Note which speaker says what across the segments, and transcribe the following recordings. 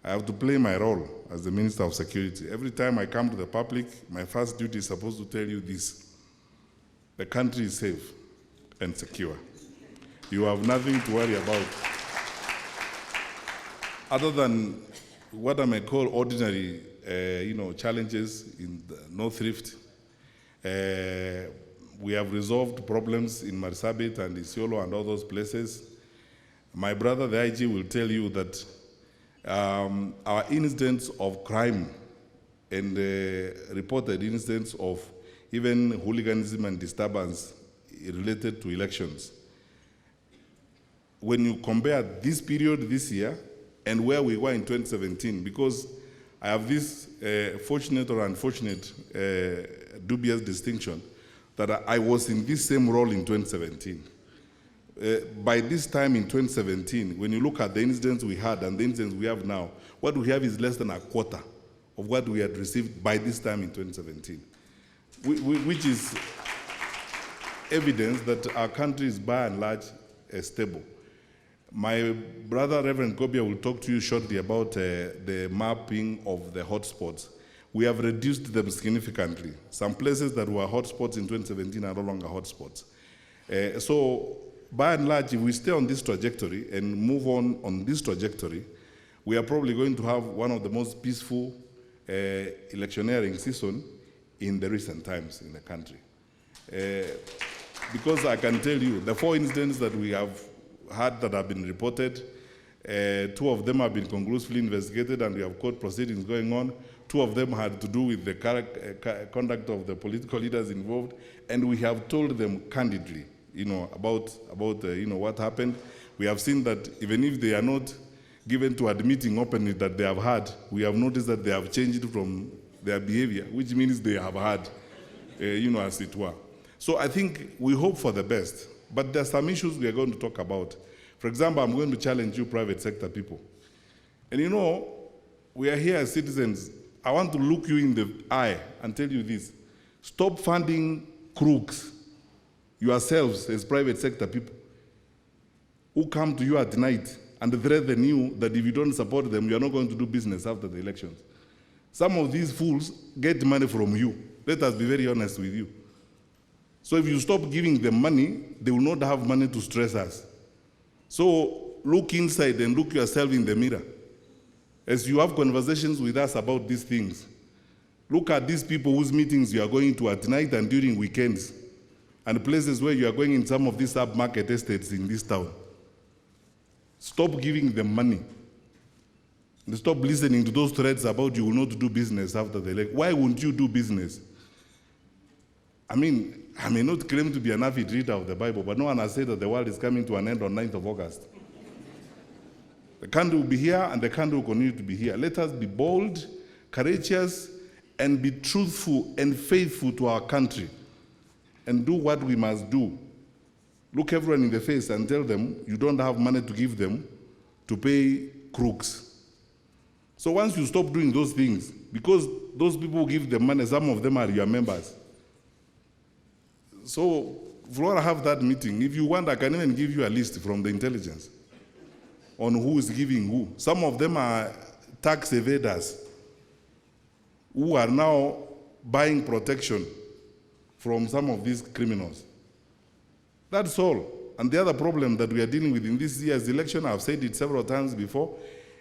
Speaker 1: I have to play my role as the Minister of Security. Every time I come to the public, my first duty is supposed to tell you this. The country is safe and secure. You have nothing to worry about. Other than what I may call ordinary challenges in the North Rift, we have resolved problems in Marsabit and Isiolo and all those places. My brother, the IG, will tell you that our incidents of crime and reported incidents of even hooliganism and disturbance related to elections, when you compare this period this year and where we were in 2017, because I have this fortunate or unfortunate dubious distinction that I was in this same role in 2017. By this time in 2017, when you look at the incidents we had and the incidents we have now, what we have is less than a quarter of what we had received by this time in 2017, which is evidence that our country is by and large stable. My brother, Reverend Gobia, will talk to you shortly about the mapping of the hotspots. We have reduced them significantly. Some places that were hotspots in 2017 are no longer hotspots. So, by and large, if we stay on this trajectory and move on this trajectory, we are probably going to have one of the most peaceful electioneering season in the recent times in the country. Because I can tell you, the 4 incidents that we have had that have been reported, 2 of them have been conclusively investigated and we have court proceedings going on. 2 of them had to do with the conduct of the political leaders involved, and we have told them candidly, about what happened. We have seen that even if they are not given to admitting openly that they have had, we have noticed that they have changed from their behavior, which means they have had, as it were. So I think we hope for the best, but there are some issues we are going to talk about. For example, I'm going to challenge you private sector people. And we are here as citizens. I want to look you in the eye and tell you this. Stop funding crooks, yourselves as private sector people, who come to you at night and threaten you that if you don't support them, you are not going to do business after the elections. Some of these fools get money from you. Let us be very honest with you. So if you stop giving them money, they will not have money to stress us. So look inside and look yourself in the mirror. As you have conversations with us about these things, look at these people whose meetings you are going to at night and during weekends, and places where you are going in some of these sub-market estates in this town. Stop giving them money. And stop listening to those threats about you will not do business after the election. Why won't you do business? I mean, I may not claim to be an avid reader of the Bible, but no one has said that the world is coming to an end on 9th of August. The country will be here and the country will continue to be here. Let us be bold, courageous, and be truthful and faithful to our country. And do what we must do. Look everyone in the face and tell them you don't have money to give them to pay crooks. So once you stop doing those things, because those people who give them money, some of them are your members. So Flora, have that meeting. If you want, I can even give you a list from the intelligence on who is giving who. Some of them are tax evaders who are now buying protection from some of these criminals. That's all. And the other problem that we are dealing with in this year's election, I've said it several times before,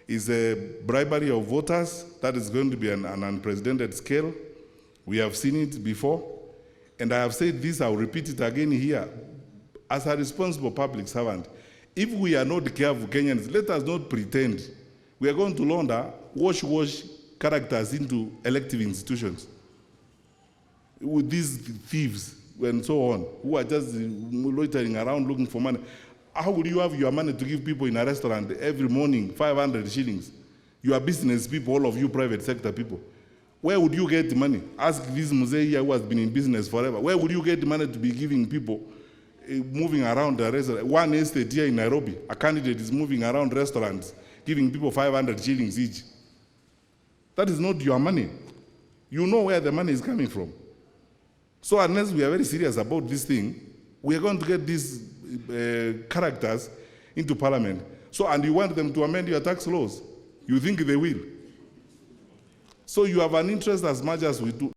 Speaker 1: is a bribery of voters. That is going to be an unprecedented scale. We have seen it before. And I have said this, I'll repeat it again here. As a responsible public servant, if we are not careful, Kenyans, let us not pretend we are going to launder wash characters into elective institutions with these thieves and so on, who are just loitering around looking for money. How will you have your money to give people in a restaurant every morning, 500 shillings? You are business people, all of you private sector people. Where would you get the money? Ask this Mzee here who has been in business forever. Where would you get the money to be giving people moving around the restaurant? One estate here in Nairobi, a candidate is moving around restaurants, giving people 500 shillings each. That is not your money. You know where the money is coming from. So unless we are very serious about this thing, we are going to get these characters into parliament. So, and you want them to amend your tax laws. You think they will? So you have an interest as much as we do.